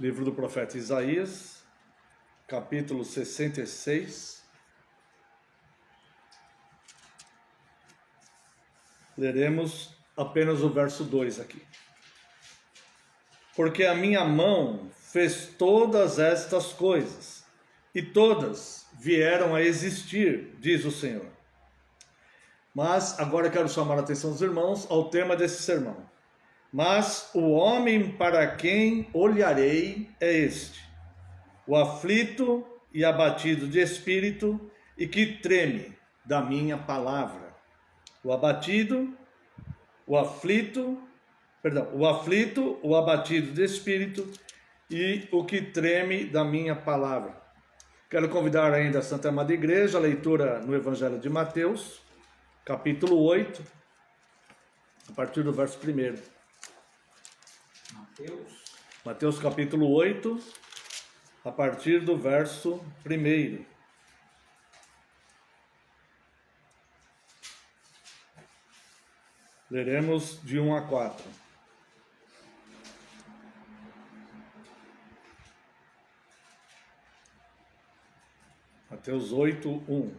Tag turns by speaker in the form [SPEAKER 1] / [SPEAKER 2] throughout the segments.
[SPEAKER 1] Livro do profeta Isaías, capítulo 66. Leremos apenas o verso 2 aqui. Porque a minha mão fez todas estas coisas, e todas vieram a existir, diz o Senhor. Mas agora eu quero chamar a atenção dos irmãos ao tema desse sermão. Mas o homem para quem olharei é este, o aflito e abatido de espírito, e que treme da minha palavra. O abatido, o aflito, o abatido de espírito e o que treme da minha palavra. Quero convidar ainda a Santa Amada Igreja a leitura no Evangelho de Mateus, capítulo 8, a partir do verso 1. Mateus capítulo 8, a partir do verso 1. Leremos de 1 a 4. Mateus 8, 1.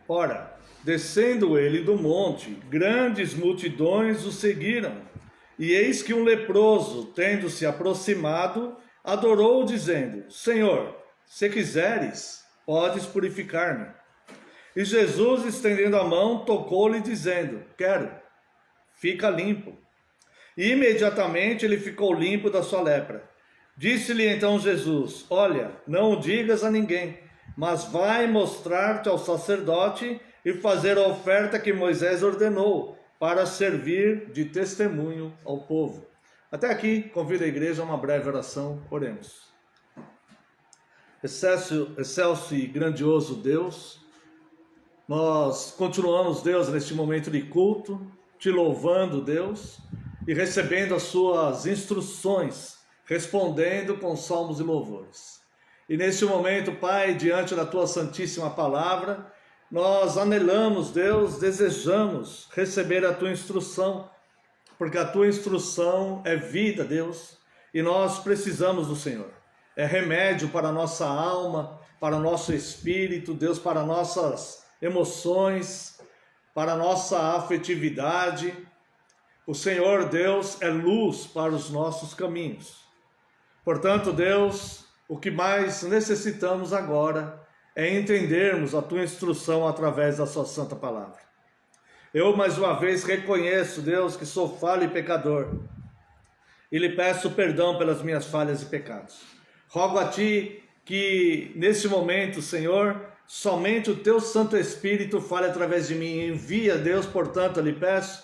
[SPEAKER 1] Ora, descendo ele do monte, grandes multidões o seguiram. E eis que um leproso, tendo se aproximado, adorou, dizendo: Senhor, se quiseres, podes purificar-me. E Jesus, estendendo a mão, tocou-lhe, dizendo: Quero, fica limpo. E imediatamente ele ficou limpo da sua lepra. Disse-lhe então Jesus: Olha, não o digas a ninguém, mas vai mostrar-te ao sacerdote e fazer a oferta que Moisés ordenou, para servir de testemunho ao povo. Até aqui, convido a igreja a uma breve oração. Oremos. Excelso e grandioso Deus, nós continuamos, Deus, neste momento de culto, te louvando, Deus, e recebendo as suas instruções, respondendo com salmos e louvores. E neste momento, Pai, diante da tua santíssima palavra, nós anelamos, Deus, desejamos receber a tua instrução, porque a tua instrução é vida, Deus, e nós precisamos do Senhor. É remédio para a nossa alma, para o nosso espírito, Deus, para nossas emoções, para a nossa afetividade. O Senhor, Deus, é luz para os nossos caminhos. Portanto, Deus, o que mais necessitamos agora é entendermos a tua instrução através da sua santa palavra. Eu mais uma vez reconheço, Deus, que sou falho e pecador, e lhe peço perdão pelas minhas falhas e pecados. Rogo a ti que neste momento, Senhor, somente o teu Santo Espírito fale através de mim. Envia, Deus, portanto, eu lhe peço,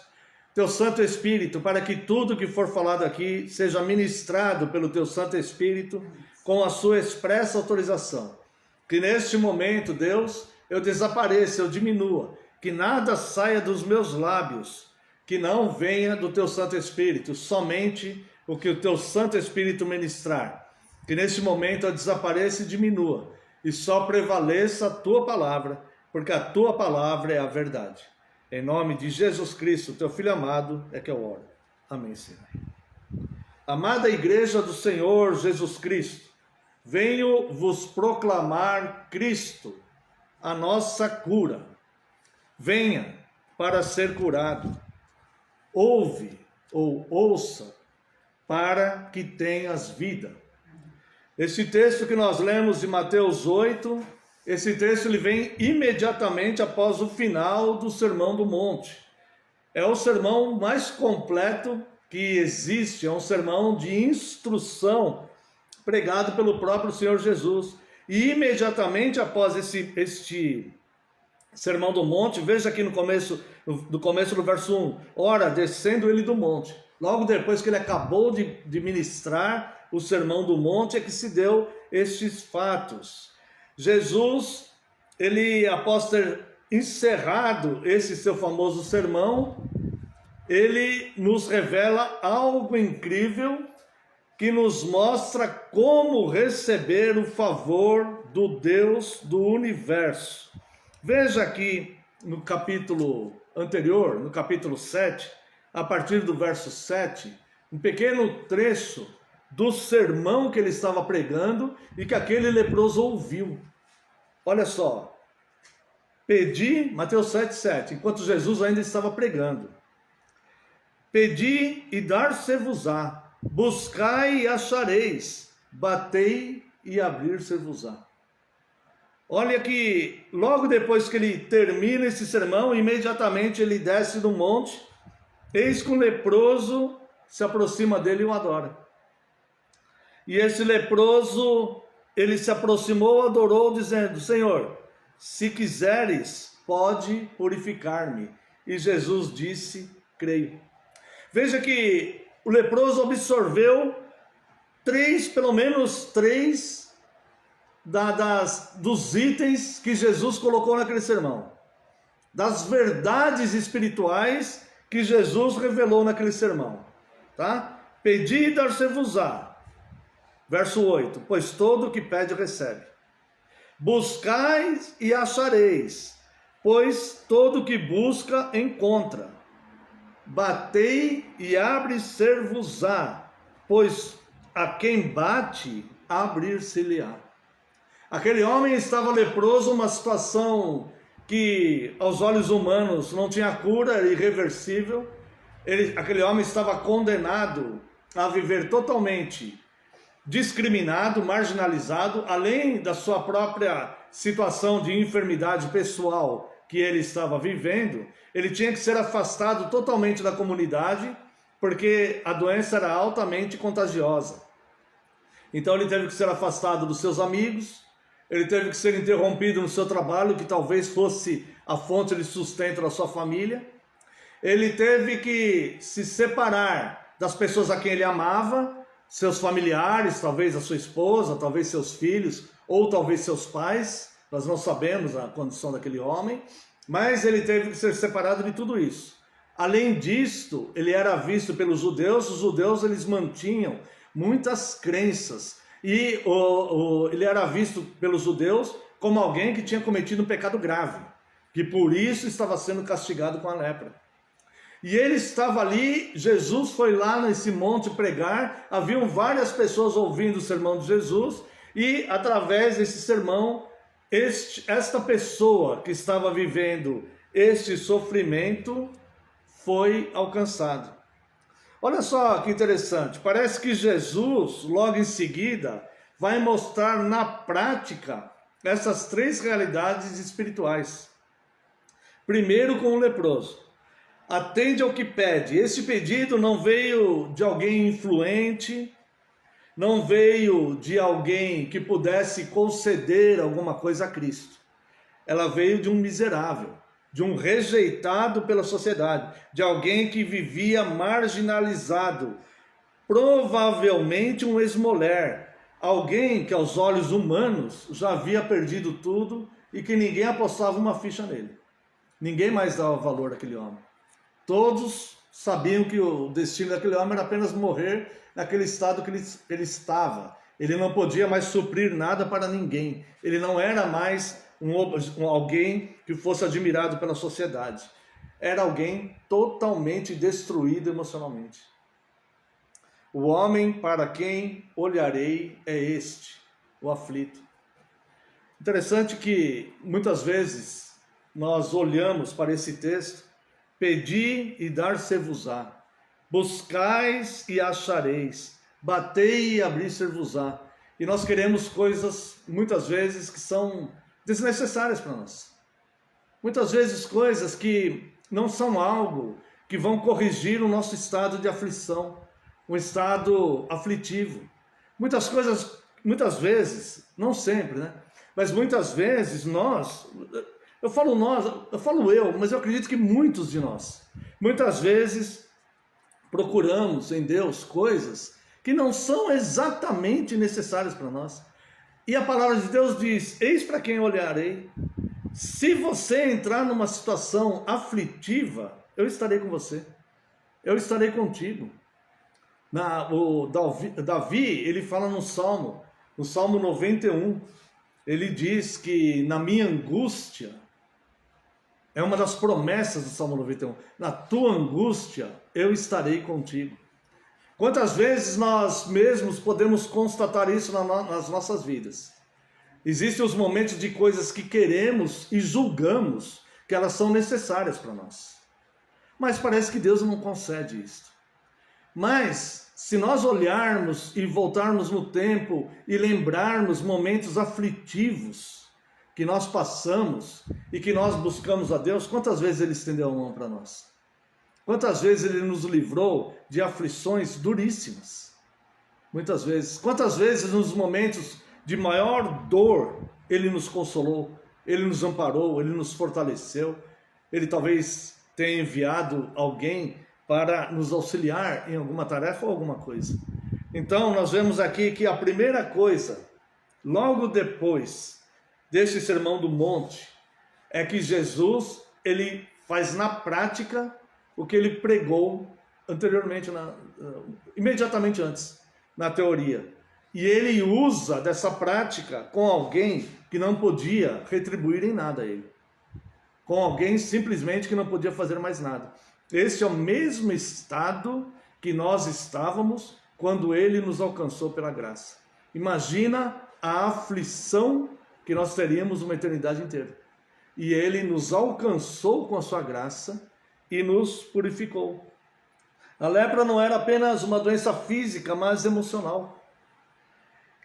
[SPEAKER 1] teu Santo Espírito, para que tudo que for falado aqui seja ministrado pelo teu Santo Espírito com a sua expressa autorização. Que neste momento, Deus, eu desapareça, eu diminua, que nada saia dos meus lábios, que não venha do teu Santo Espírito, somente o que o teu Santo Espírito ministrar. Que neste momento eu desapareça e diminua, e só prevaleça a tua palavra, porque a tua palavra é a verdade. Em nome de Jesus Cristo, teu Filho amado, é que eu oro. Amém, Senhor. Amada Igreja do Senhor Jesus Cristo, venho vos proclamar Cristo, a nossa cura. Venha para ser curado. Ouve ou ouça para que tenhas vida. Esse texto que nós lemos de Mateus 8, esse texto ele vem imediatamente após o final do Sermão do Monte. É o sermão mais completo que existe, é um sermão de instrução pregado pelo próprio Senhor Jesus. E imediatamente após este Sermão do Monte, veja aqui no começo do verso 1, ora, descendo ele do monte. Logo depois que ele acabou de ministrar o Sermão do Monte, é que se deu estes fatos. Jesus, ele após ter encerrado esse seu famoso sermão, ele nos revela algo incrível que nos mostra como receber o favor do Deus do universo. Veja aqui no capítulo anterior, no capítulo 7, a partir do verso 7, um pequeno trecho do sermão que ele estava pregando e que aquele leproso ouviu. Olha só, pedi, Mateus 7,7, enquanto Jesus ainda estava pregando. Pedi e dar-se-vos-á, buscai e achareis, batei e abrir-se-vos-á. Olha que logo depois que ele termina esse sermão, imediatamente ele desce do monte, eis que um leproso se aproxima dele e o adora. E esse leproso, ele se aproximou, adorou, dizendo: Senhor, se quiseres, pode purificar-me. E Jesus disse: creio. Veja que o leproso absorveu pelo menos três dos itens que Jesus colocou naquele sermão. Das verdades espirituais que Jesus revelou naquele sermão. Tá? Pedi e dar-se-vos-á. Verso 8. Pois todo o que pede recebe. Buscais e achareis. Pois todo o que busca encontra. Batei e abre-se-vos-á, pois a quem bate, abrir-se-lhe-á. Aquele homem estava leproso, uma situação que aos olhos humanos não tinha cura, era irreversível. Aquele homem estava condenado a viver totalmente discriminado, marginalizado, além da sua própria situação de enfermidade pessoal que ele estava vivendo. Ele tinha que ser afastado totalmente da comunidade, porque a doença era altamente contagiosa. Então ele teve que ser afastado dos seus amigos, ele teve que ser interrompido no seu trabalho, que talvez fosse a fonte de sustento da sua família. Ele teve que se separar das pessoas a quem ele amava, seus familiares, talvez a sua esposa, talvez seus filhos, ou talvez seus pais. Nós não sabemos a condição daquele homem, mas ele teve que ser separado de tudo isso. Além disto, ele era visto pelos judeus. Os judeus, eles mantinham muitas crenças, e ele era visto pelos judeus como alguém que tinha cometido um pecado grave, que por isso estava sendo castigado com a lepra. E ele estava ali, Jesus foi lá nesse monte pregar, haviam várias pessoas ouvindo o sermão de Jesus, e através desse sermão, esta pessoa que estava vivendo este sofrimento foi alcançado. Olha só que interessante, parece que Jesus, logo em seguida, vai mostrar na prática essas três realidades espirituais. Primeiro, com o leproso. Atende ao que pede. Esse pedido não veio de alguém influente, não veio de alguém que pudesse conceder alguma coisa a Cristo. Ela veio de um miserável, de um rejeitado pela sociedade, de alguém que vivia marginalizado, provavelmente um esmoler, alguém que aos olhos humanos já havia perdido tudo e que ninguém apostava uma ficha nele. Ninguém mais dava valor àquele homem. Todos sabiam que o destino daquele homem era apenas morrer naquele estado que ele estava. Ele não podia mais suprir nada para ninguém. Ele não era mais alguém que fosse admirado pela sociedade. Era alguém totalmente destruído emocionalmente. O homem para quem olharei é este, o aflito. Interessante que muitas vezes nós olhamos para esse texto: pedi e dar-se-vos-á, buscais e achareis, batei e abrir-se-vos-á. E nós queremos coisas, muitas vezes, que são desnecessárias para nós. Muitas vezes coisas que não são algo que vão corrigir o nosso estado de aflição, um estado aflitivo. Muitas coisas, muitas vezes, não sempre, né? Mas muitas vezes nós... Eu falo nós, mas eu acredito que muitos de nós, muitas vezes procuramos em Deus coisas que não são exatamente necessárias para nós. E a palavra de Deus diz: eis para quem olharei. Se você entrar numa situação aflitiva, eu estarei com você. Eu estarei contigo. O Davi, ele fala no Salmo 91, ele diz que na minha angústia, é uma das promessas do Salmo 91. Na tua angústia, eu estarei contigo. Quantas vezes nós mesmos podemos constatar isso nas nossas vidas? Existem os momentos de coisas que queremos e julgamos que elas são necessárias para nós. Mas parece que Deus não concede isso. Mas, se nós olharmos e voltarmos no tempo e lembrarmos momentos aflitivos que nós passamos e que nós buscamos a Deus, quantas vezes Ele estendeu a mão para nós? Quantas vezes Ele nos livrou de aflições duríssimas? Muitas vezes. Quantas vezes nos momentos de maior dor Ele nos consolou, Ele nos amparou, Ele nos fortaleceu, Ele talvez tenha enviado alguém para nos auxiliar em alguma tarefa ou alguma coisa. Então nós vemos aqui que a primeira coisa, logo depois deste sermão do monte, é que Jesus, ele faz na prática o que ele pregou anteriormente, imediatamente antes, na teoria. E ele usa dessa prática com alguém que não podia retribuir em nada a ele. Com alguém simplesmente que não podia fazer mais nada. Este é o mesmo estado que nós estávamos quando ele nos alcançou pela graça. Imagina a aflição que nós teríamos uma eternidade inteira. E ele nos alcançou com a sua graça e nos purificou. A lepra não era apenas uma doença física, mas emocional.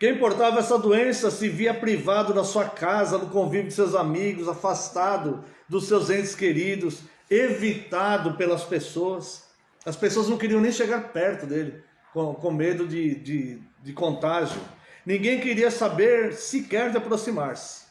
[SPEAKER 1] Quem portava essa doença se via privado da sua casa, do convívio de seus amigos, afastado dos seus entes queridos, evitado pelas pessoas. As pessoas não queriam nem chegar perto dele, com medo de contágio. Ninguém queria saber sequer de aproximar-se.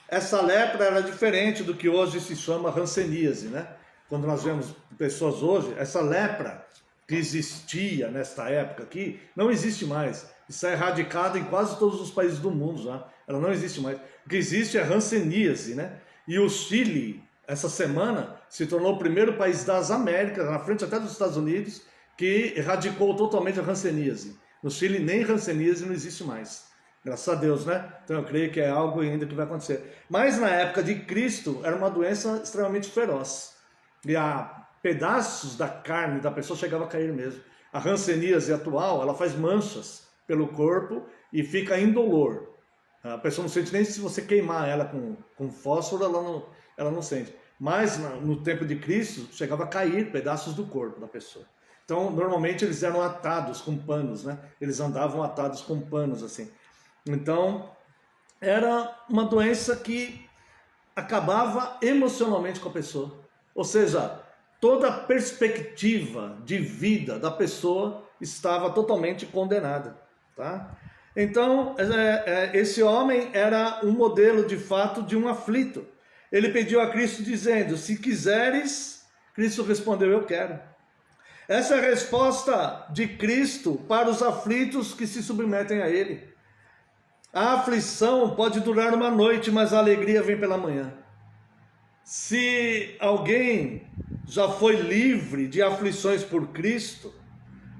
[SPEAKER 1] Essa lepra era diferente do que hoje se chama hanseníase, né? Quando nós vemos pessoas hoje, essa lepra que existia nesta época aqui, não existe mais. Isso é erradicado em quase todos os países do mundo já. Ela não existe mais. O que existe é hanseníase, né? E o Chile, essa semana, se tornou o primeiro país das Américas, na frente até dos Estados Unidos, que erradicou totalmente a hanseníase. No Chile nem hanseníase não existe mais. Graças a Deus, né? Então eu creio que é algo ainda que vai acontecer. Mas na época de Cristo era uma doença extremamente feroz. E a pedaços da carne da pessoa chegava a cair mesmo. A hanseníase atual, ela faz manchas pelo corpo e fica indolor. A pessoa não sente nem se você queimar ela com fósforo, ela não sente. Mas no tempo de Cristo, chegava a cair pedaços do corpo da pessoa. Então, normalmente eles eram atados com panos, né? Eles andavam atados com panos, assim. Então, era uma doença que acabava emocionalmente com a pessoa. Ou seja, toda a perspectiva de vida da pessoa estava totalmente condenada, tá? Então, esse homem era um modelo de fato de um aflito. Ele pediu a Cristo dizendo, se quiseres, Cristo respondeu, eu quero. Essa é a resposta de Cristo para os aflitos que se submetem a Ele. A aflição pode durar uma noite, mas a alegria vem pela manhã. Se alguém já foi livre de aflições por Cristo,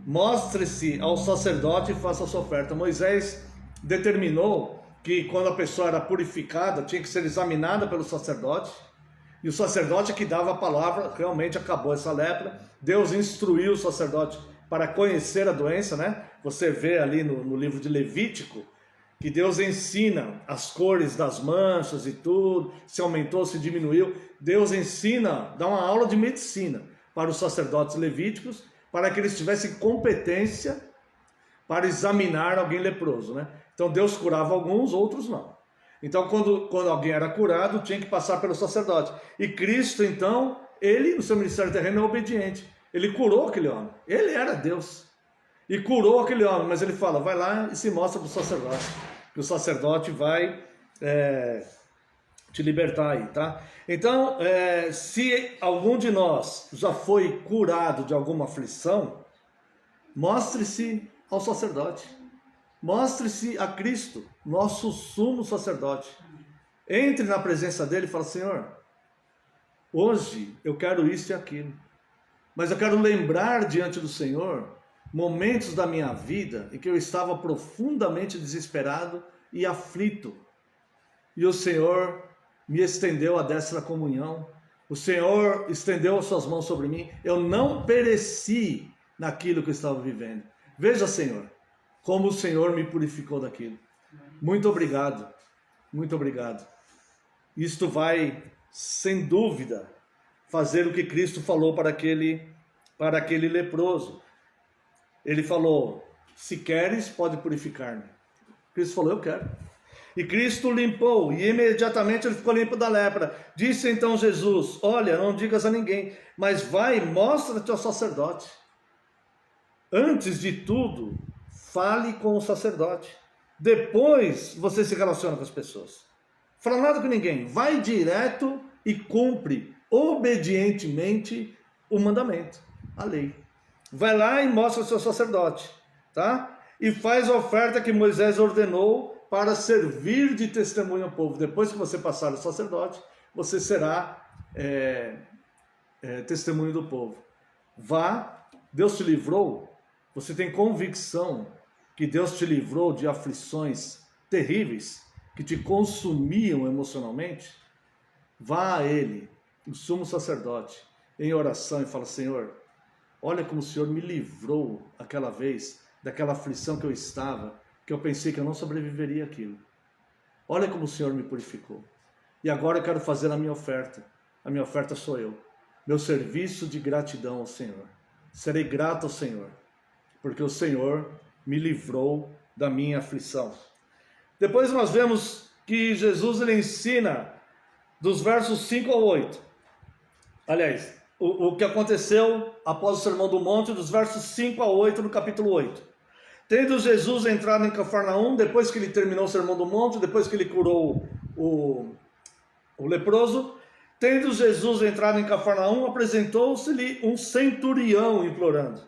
[SPEAKER 1] mostre-se ao sacerdote e faça a sua oferta. Moisés determinou que quando a pessoa era purificada, tinha que ser examinada pelo sacerdote, e o sacerdote que dava a palavra, realmente acabou essa lepra. Deus instruiu o sacerdote para conhecer a doença, né? Você vê ali no livro de Levítico, que Deus ensina as cores das manchas e tudo, se aumentou, se diminuiu. Deus ensina, dá uma aula de medicina para os sacerdotes levíticos, para que eles tivessem competência para examinar alguém leproso, né? Então Deus curava alguns, outros não. Então quando alguém era curado, tinha que passar pelo sacerdote. E Cristo, então, ele no seu ministério terreno é obediente. Ele curou aquele homem, ele era Deus. E curou aquele homem, mas ele fala, vai lá e se mostra para o sacerdote. Que o sacerdote vai te libertar aí, tá? Então, se algum de nós já foi curado de alguma aflição, mostre-se ao sacerdote. Mostre-se a Cristo, nosso sumo sacerdote. Entre na presença dele e fala, Senhor, hoje eu quero isso e aquilo. Mas eu quero lembrar diante do Senhor momentos da minha vida em que eu estava profundamente desesperado e aflito. E o Senhor me estendeu a destra comunhão. O Senhor estendeu as suas mãos sobre mim. Eu não pereci naquilo que eu estava vivendo. Veja, Senhor, como o Senhor me purificou daquilo. Muito obrigado, muito obrigado. Isto vai, sem dúvida, fazer o que Cristo falou para aquele leproso. Ele falou, se queres, pode purificar-me. Cristo falou, eu quero. E Cristo limpou, e imediatamente ele ficou limpo da lepra. Disse então Jesus, olha, não digas a ninguém, mas vai e mostra-te ao sacerdote. Antes de tudo, fale com o sacerdote. Depois você se relaciona com as pessoas. Fala nada com ninguém, vai direto e cumpre obedientemente o mandamento, a lei. Vai lá e mostra ao seu sacerdote, tá? E faz a oferta que Moisés ordenou para servir de testemunho ao povo. Depois que você passar o sacerdote, você será testemunho do povo. Vá, Deus te livrou, você tem convicção que Deus te livrou de aflições terríveis, que te consumiam emocionalmente? Vá a Ele, o sumo sacerdote, em oração e fala, Senhor, olha como o Senhor me livrou aquela vez, daquela aflição que eu estava, que eu pensei que eu não sobreviveria àquilo. Olha como o Senhor me purificou. E agora eu quero fazer a minha oferta. A minha oferta sou eu. Meu serviço de gratidão ao Senhor. Serei grato ao Senhor, porque o Senhor me livrou da minha aflição. Depois nós vemos que Jesus ele ensina dos versos 5 ao 8. Aliás, o que aconteceu após o Sermão do Monte, dos versos 5 a 8 do capítulo 8. Tendo Jesus entrado em Cafarnaum, depois que ele terminou o Sermão do Monte, depois que ele curou o leproso, tendo Jesus entrado em Cafarnaum, apresentou-se-lhe um centurião implorando,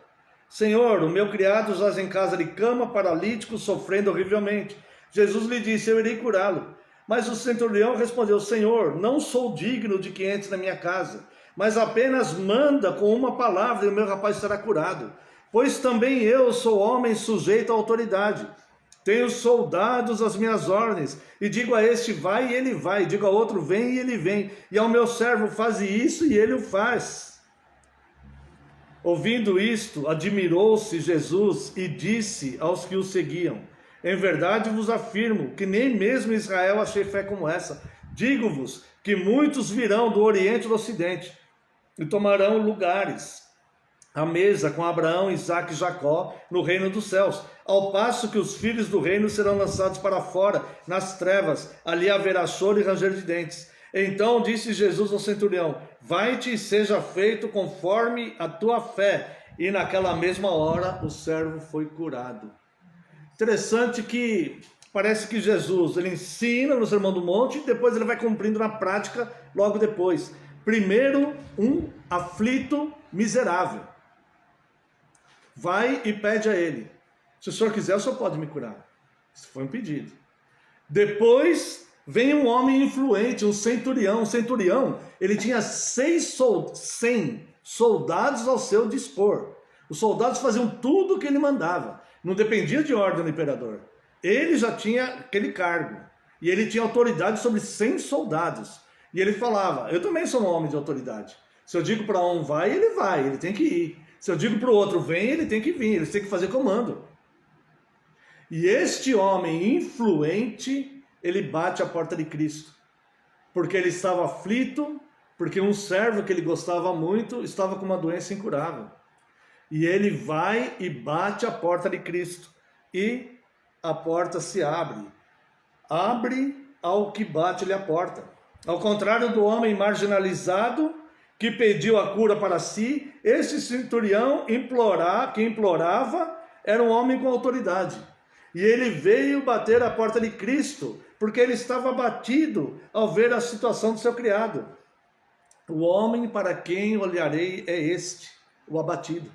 [SPEAKER 1] Senhor, o meu criado jaz em casa de cama, paralítico, sofrendo horrivelmente. Jesus lhe disse, eu irei curá-lo. Mas o centurião respondeu, Senhor, não sou digno de que entre na minha casa, mas apenas manda com uma palavra e o meu rapaz será curado. Pois também eu sou homem sujeito à autoridade. Tenho soldados às minhas ordens, e digo a este, vai, e ele vai. Digo a outro, vem, e ele vem. E ao meu servo, faze isso, e ele o faz. Ouvindo isto, admirou-se Jesus e disse aos que o seguiam, em verdade vos afirmo que nem mesmo em Israel achei fé como essa. Digo-vos que muitos virão do Oriente e do Ocidente e tomarão lugares à mesa com Abraão, Isaque e Jacó no reino dos céus, ao passo que os filhos do reino serão lançados para fora, nas trevas, ali haverá choro e ranger de dentes. Então disse Jesus ao centurião, vai-te e seja feito conforme a tua fé. E naquela mesma hora o servo foi curado. Interessante que parece que Jesus ele ensina no Sermão do Monte e depois ele vai cumprindo na prática logo depois. Primeiro, um aflito miserável. Vai e pede a ele. Se o senhor quiser, o senhor pode me curar. Isso foi um pedido. Depois vem um homem influente, um centurião. Um centurião, ele tinha 100 soldados ao seu dispor. Os soldados faziam tudo o que ele mandava. Não dependia de ordem do imperador. Ele já tinha aquele cargo. E ele tinha autoridade sobre 100 soldados. E ele falava, eu também sou um homem de autoridade. Se eu digo para um vai, ele tem que ir. Se eu digo para o outro vem, ele tem que vir, ele tem que fazer comando. E este homem influente, ele bate a porta de Cristo. Porque ele estava aflito, porque um servo que ele gostava muito estava com uma doença incurável. E ele vai e bate a porta de Cristo. E a porta se abre. Abre ao que bate-lhe a porta. Ao contrário do homem marginalizado, que pediu a cura para si, esse centurião que implorava era um homem com autoridade. E ele veio bater a porta de Cristo, porque ele estava abatido ao ver a situação do seu criado. O homem para quem olharei é este, o abatido.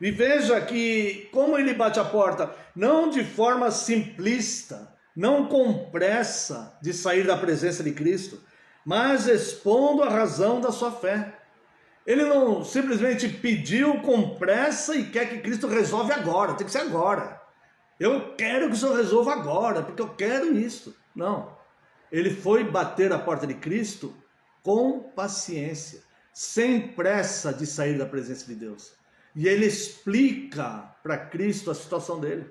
[SPEAKER 1] E veja que como ele bate a porta, não de forma simplista, não com pressa de sair da presença de Cristo, mas expondo a razão da sua fé. Ele não simplesmente pediu com pressa e quer que Cristo resolva agora, tem que ser agora. Eu quero que o Senhor resolva agora, porque eu quero isso. Não. Ele foi bater a porta de Cristo com paciência, sem pressa de sair da presença de Deus. E ele explica para Cristo a situação dele.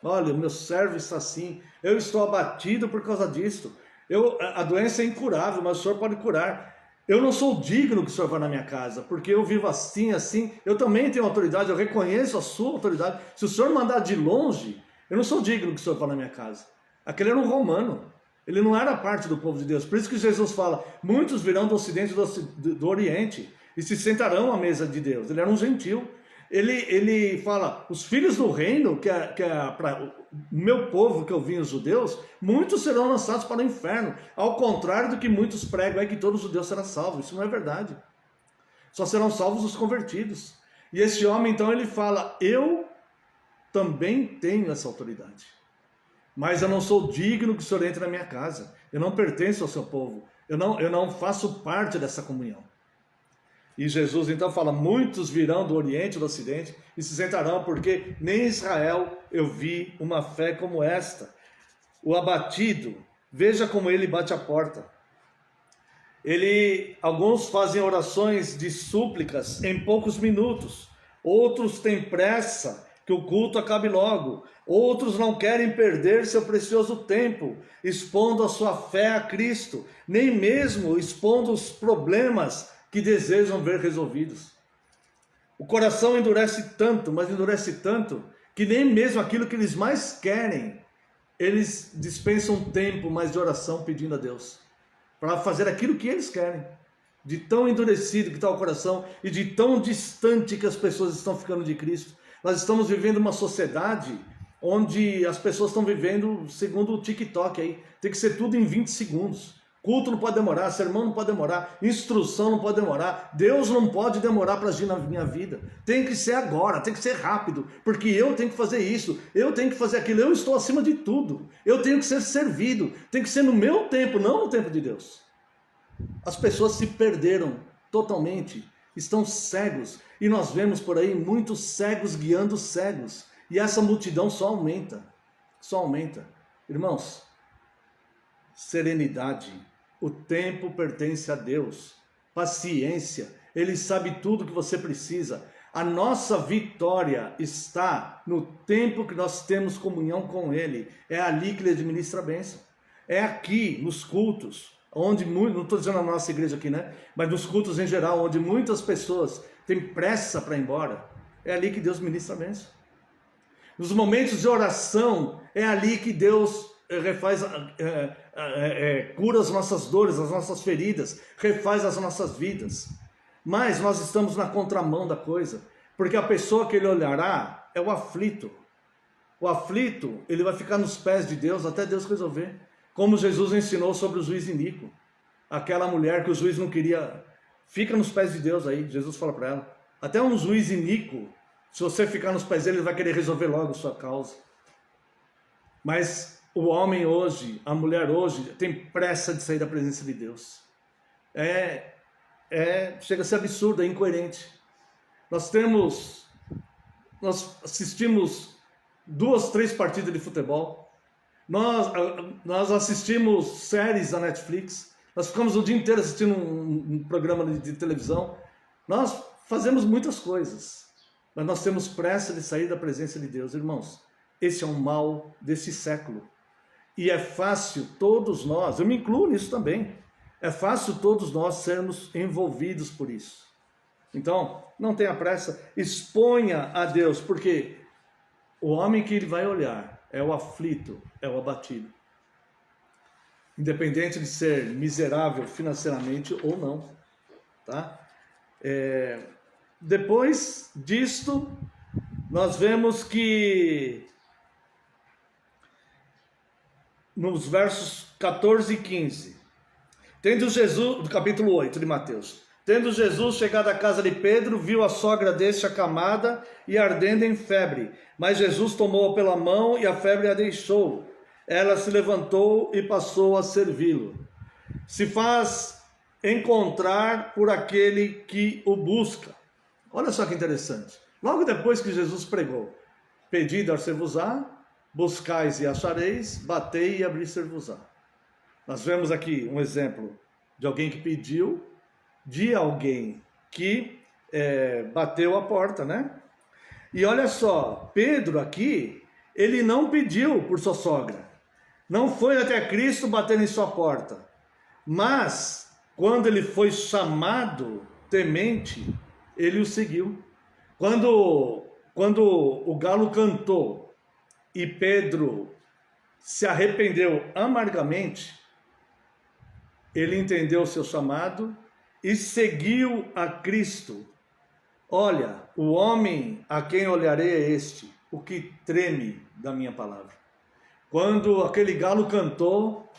[SPEAKER 1] Olha, o meu servo está assim, eu estou abatido por causa disso. A doença é incurável, mas o Senhor pode curar. Eu não sou digno que o Senhor vá na minha casa, porque eu vivo assim, assim. Eu também tenho autoridade, eu reconheço a sua autoridade. Se o Senhor mandar de longe, eu não sou digno que o Senhor vá na minha casa. Aquele era um romano. Ele não era parte do povo de Deus. Por isso que Jesus fala, muitos virão do ocidente e do oriente e se sentarão à mesa de Deus. Ele era um gentil. Ele fala, os filhos do reino, que é para o meu povo, que eu vim, os judeus, muitos serão lançados para o inferno. Ao contrário do que muitos pregam, é que todo judeu será salvo. Isso não é verdade. Só serão salvos os convertidos. E esse homem, então, ele fala, eu também tenho essa autoridade. Mas eu não sou digno que o Senhor entre na minha casa. Eu não pertenço ao seu povo. Eu não faço parte dessa comunhão. E Jesus então fala, muitos virão do Oriente e do Ocidente e se sentarão, porque nem em Israel eu vi uma fé como esta. O abatido, veja como ele bate a porta. Alguns fazem orações de súplicas em poucos minutos, outros têm pressa que o culto acabe logo, outros não querem perder seu precioso tempo, expondo a sua fé a Cristo, nem mesmo expondo os problemas que desejam ver resolvidos. O coração endurece tanto, mas endurece tanto, que nem mesmo aquilo que eles mais querem, eles dispensam tempo mais de oração pedindo a Deus, para fazer aquilo que eles querem. De tão endurecido que está o coração e de tão distante que as pessoas estão ficando de Cristo. Nós estamos vivendo uma sociedade onde as pessoas estão vivendo segundo o TikTok aí. Tem que ser tudo em 20 segundos. Culto não pode demorar, sermão não pode demorar, instrução não pode demorar, Deus não pode demorar para agir na minha vida. Tem que ser agora, tem que ser rápido, porque eu tenho que fazer isso, eu tenho que fazer aquilo, eu estou acima de tudo. Eu tenho que ser servido, tem que ser no meu tempo, não no tempo de Deus. As pessoas se perderam totalmente, estão cegos, e nós vemos por aí muitos cegos guiando cegos, e essa multidão só aumenta, só aumenta. Irmãos, serenidade, o tempo pertence a Deus, paciência, Ele sabe tudo que você precisa. A nossa vitória está no tempo que nós temos comunhão com Ele, é ali que Ele administra a bênção, é aqui nos cultos, onde, não estou dizendo a nossa igreja aqui, né? Mas nos cultos em geral, onde muitas pessoas têm pressa para ir embora, é ali que Deus ministra a bênção. Nos momentos de oração, é ali que Deus cura as nossas dores, as nossas feridas, refaz as nossas vidas. Mas nós estamos na contramão da coisa, porque a pessoa que ele olhará é o aflito. O aflito, ele vai ficar nos pés de Deus até Deus resolver. Como Jesus ensinou sobre o juiz iníquo. Aquela mulher que o juiz não queria, fica nos pés de Deus aí. Jesus fala para ela, até um juiz iníquo, se você ficar nos pés dele, ele vai querer resolver logo a sua causa. Mas o homem hoje, a mulher hoje, tem pressa de sair da presença de Deus. Chega a ser absurdo, é incoerente. Nós assistimos 2, 3 partidas de futebol. Nós assistimos séries da Netflix. Nós ficamos o dia inteiro assistindo um programa de televisão. Nós fazemos muitas coisas, mas nós temos pressa de sair da presença de Deus. Irmãos, esse é um mal desse século. E é fácil todos nós, eu me incluo nisso também, é fácil todos nós sermos envolvidos por isso. Então, não tenha pressa, exponha a Deus, porque o homem que ele vai olhar é o aflito, é o abatido. Independente de ser miserável financeiramente ou não. Tá? Depois disto, nós vemos que nos versos 14 e 15, tendo Jesus, do capítulo 8 de Mateus, tendo Jesus chegado à casa de Pedro, viu a sogra deste acamada e ardendo em febre, mas Jesus tomou-a pela mão e a febre a deixou. Ela se levantou e passou a servi-lo. Se faz encontrar por aquele que o busca. Olha só que interessante. Logo depois que Jesus pregou, pedi, dar-se-vos-á, buscais e achareis, batei e abrir-se-vos-á. Nós vemos aqui um exemplo de alguém que pediu, de alguém que bateu a porta, né? E olha só, Pedro aqui, ele não pediu por sua sogra. Não foi até Cristo bater em sua porta. Mas, quando ele foi chamado temente, ele o seguiu. Quando o galo cantou e Pedro se arrependeu amargamente, ele entendeu o seu chamado e seguiu a Cristo. Olha, o homem a quem olharei é este, o que treme da minha palavra. Quando aquele galo cantou,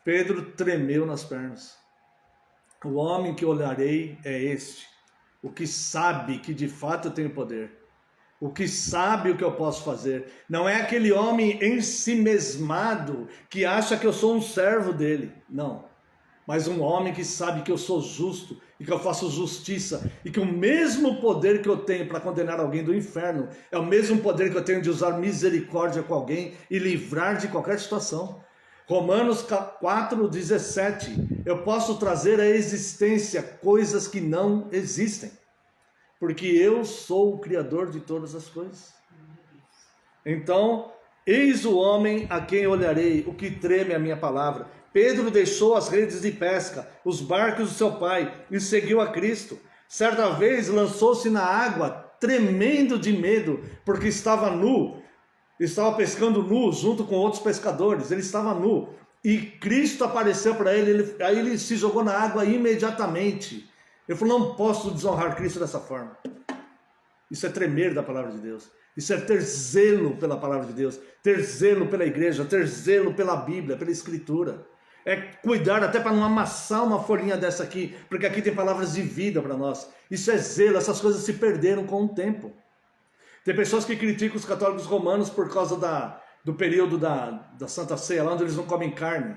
[SPEAKER 1] Pedro tremeu nas pernas. O homem que olharei é este, o que sabe que de fato eu tenho poder. O que sabe o que eu posso fazer. Não é aquele homem ensimesmado que acha que eu sou um servo dele. Não. Mas um homem que sabe que eu sou justo e que eu faço justiça e que o mesmo poder que eu tenho para condenar alguém do inferno é o mesmo poder que eu tenho de usar misericórdia com alguém e livrar de qualquer situação. Romanos 4,17. Eu posso trazer à existência coisas que não existem, porque eu sou o Criador de todas as coisas. Então, eis o homem a quem olharei, o que treme a minha palavra. Pedro deixou as redes de pesca, os barcos do seu pai, e seguiu a Cristo. Certa vez lançou-se na água, tremendo de medo, porque estava nu, estava pescando nu, junto com outros pescadores, ele estava nu. E Cristo apareceu para ele, aí ele se jogou na água imediatamente. Ele falou, não posso desonrar Cristo dessa forma. Isso é tremer da palavra de Deus. Isso é ter zelo pela palavra de Deus, ter zelo pela igreja, ter zelo pela Bíblia, pela Escritura. É cuidar até para não amassar uma folhinha dessa aqui, porque aqui tem palavras de vida para nós. Isso é zelo, essas coisas se perderam com o tempo. Tem pessoas que criticam os católicos romanos por causa do período da Santa Ceia, lá onde eles não comem carne.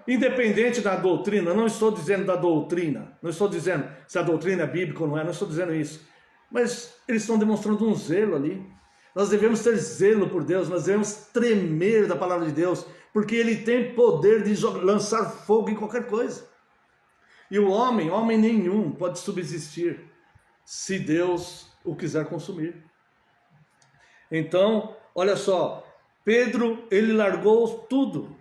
[SPEAKER 1] Independente da doutrina, não estou dizendo da doutrina, não estou dizendo se a doutrina é bíblica ou não é, não estou dizendo isso. Mas eles estão demonstrando um zelo ali. Nós devemos ter zelo por Deus, nós devemos tremer da palavra de Deus, porque Ele tem poder de lançar fogo em qualquer coisa. E o homem nenhum pode subsistir se Deus o quiser consumir. Então, olha só, Pedro, ele largou tudo.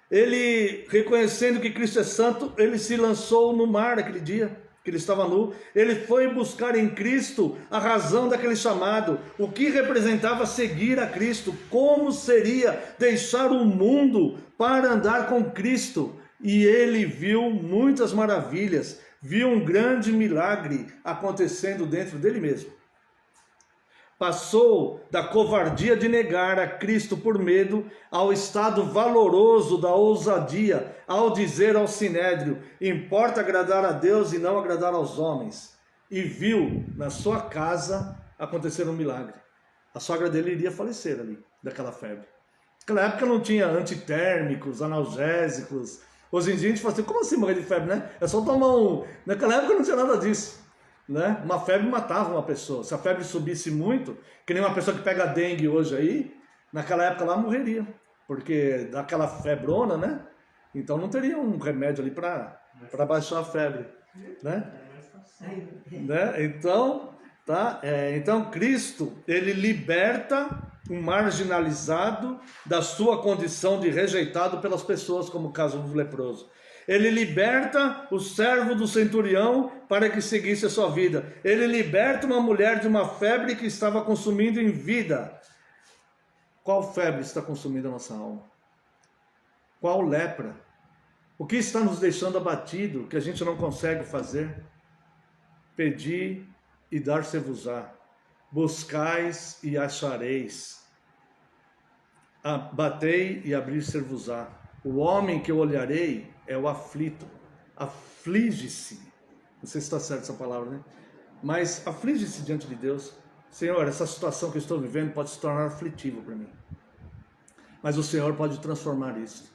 [SPEAKER 1] Ele, reconhecendo que Cristo é santo, ele se lançou no mar aquele dia, que ele estava nu. Ele foi buscar em Cristo a razão daquele chamado, o que representava seguir a Cristo, como seria deixar o mundo para andar com Cristo. E ele viu muitas maravilhas, viu um grande milagre acontecendo dentro dele mesmo. Passou da covardia de negar a Cristo por medo ao estado valoroso da ousadia ao dizer ao Sinédrio, importa agradar a Deus e não agradar aos homens. E viu na sua casa acontecer um milagre. A sogra dele iria falecer ali, daquela febre. Naquela época não tinha antitérmicos, analgésicos. Hoje em dia a gente fala assim, como assim morrer de febre, né? É só tomar um... Naquela época não tinha nada disso. Né? Uma febre matava uma pessoa. Se a febre subisse muito, que nem uma pessoa que pega dengue hoje aí, naquela época lá morreria, porque daquela febrona, né? Então não teria um remédio ali para baixar a febre, né? Então, tá? Então Cristo, ele liberta um marginalizado da sua condição de rejeitado pelas pessoas, como o caso do leproso. Ele liberta o servo do centurião para que seguisse a sua vida. Ele liberta uma mulher de uma febre que estava consumindo em vida. Qual febre está consumindo a nossa alma? Qual lepra? O que está nos deixando abatido, que a gente não consegue fazer? Pedi e dar-se-vos-á. Buscais e achareis. Batei e abrir-se-vos-á. O homem que eu olharei é o aflito, aflige-se, não sei se está certa essa palavra, né? Mas aflige-se diante de Deus. Senhor, essa situação que eu estou vivendo pode se tornar aflitiva para mim, mas o Senhor pode transformar isso.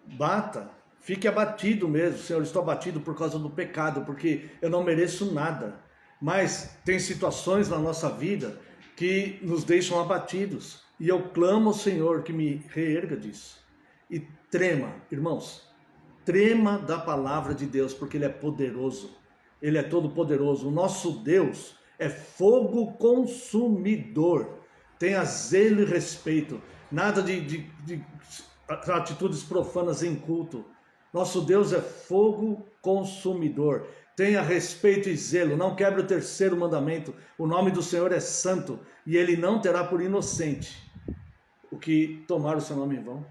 [SPEAKER 1] Bata, fique abatido mesmo. Senhor, estou abatido por causa do pecado, porque eu não mereço nada, mas tem situações na nossa vida que nos deixam abatidos, e eu clamo ao Senhor que me reerga disso. E trema, irmãos, trema da palavra de Deus, porque Ele é poderoso, Ele é todo poderoso. O nosso Deus é fogo consumidor. Tenha zelo e respeito, nada de atitudes profanas em culto. Nosso Deus é fogo consumidor. Tenha respeito e zelo, não quebre o terceiro mandamento. O nome do Senhor é santo e ele não terá por inocente o que tomar o seu nome em vão.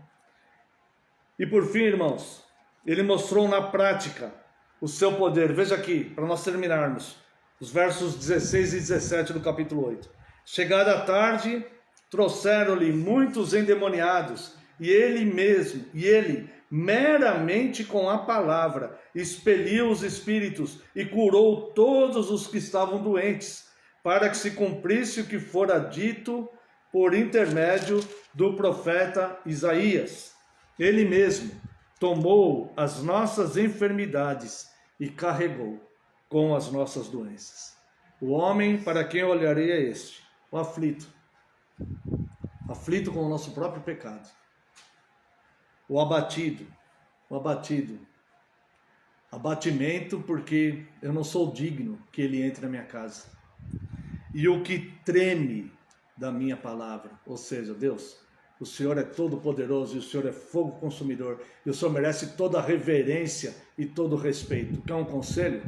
[SPEAKER 1] E por fim, irmãos, ele mostrou na prática o seu poder. Veja aqui, para nós terminarmos, os versos 16 e 17 do capítulo 8. Chegada a tarde, trouxeram-lhe muitos endemoniados, e ele, meramente com a palavra, expeliu os espíritos e curou todos os que estavam doentes, para que se cumprisse o que fora dito por intermédio do profeta Isaías. Ele mesmo tomou as nossas enfermidades e carregou com as nossas doenças. O homem para quem eu olharei é este, o aflito. Aflito com o nosso próprio pecado. O abatido. Abatimento porque eu não sou digno que ele entre na minha casa. E o que treme da minha palavra, ou seja, Deus, o Senhor é todo poderoso e o Senhor é fogo consumidor e o Senhor merece toda a reverência e todo o respeito. Quer um conselho?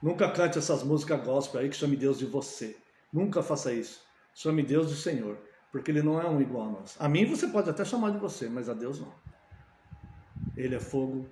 [SPEAKER 1] Nunca cante essas músicas gospel aí que chame Deus de você. Nunca faça isso. Chame Deus de Senhor, porque ele não é um igual a nós. A mim você pode até chamar de você, mas a Deus não. Ele é fogo